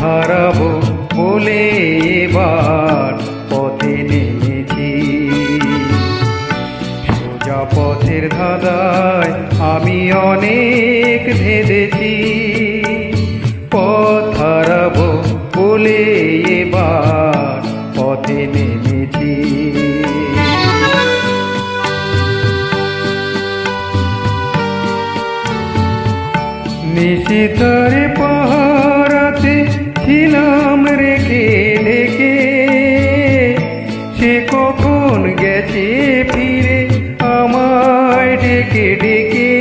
হারাবো বলে এবার পথে নেমেছি। সোজা পথের ধাঁধায় আমি অনেক ধেঁধেছি। পথ হারাবো বলে এবার পথে নেমেছি। নিশিতারে পাহারাতে ছিলাম রেখে ঢেকে, সে কখন গেছে ফিরে আমায় ডেকে ডেকে।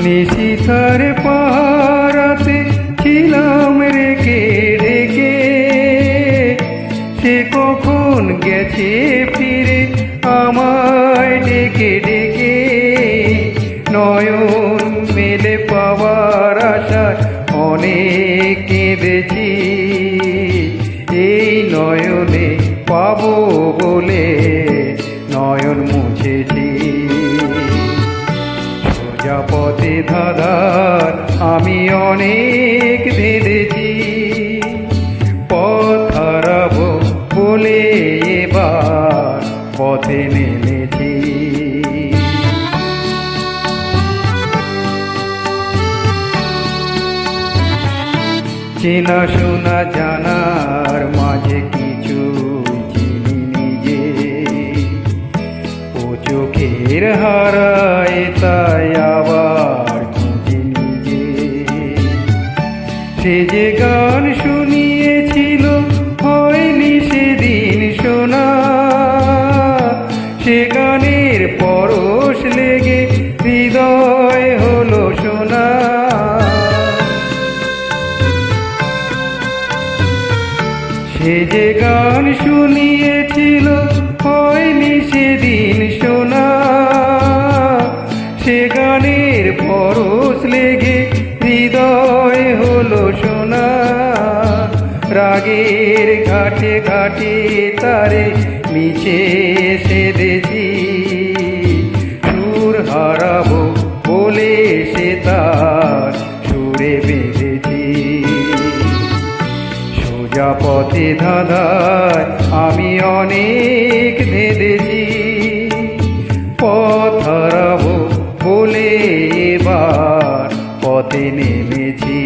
নিশিতারে পাহারাতে ছিলাম রেখে ঢেকে, সে কখন গেছে ফিরে আমায় ডেকে ডেকে। নয়ন মেলে পাওয়ার আশায় অনেক কেঁদেছি, এই নয়নে পাবো বলে নয়ন মুছেছি। সোজা পথে ধাঁধার আমি অনেক ধেঁধেছি। পথ হারাবো বলে এবার পথে নেমেছি। চেনা শোনা জানার মাঝে কিছু চিনি নিজে, ও চোখের হারায় তাই আবার খুঁজি নিজে। সে যে গান শুনিয়েছিল হয়নি সেদিন শোনা, সে গানের পরশ লেগে হৃদয় হলো সোনা। সে যে গান শুনিয়েছিল হয়নি সেদিন শোনা, সে গানের পরশ লেগে হৃদয় হলো সোনা। রাগের ঘাটে ঘাটে তারে মিছে সেধেছি, সুর হারাবো বলে সে তার সুরে বেঁধেছি। সোজা পথে ধাঁধায় আমি অনেক ধেঁধেছি। পথ হারাবো বলে এবার পথে নেমেছি।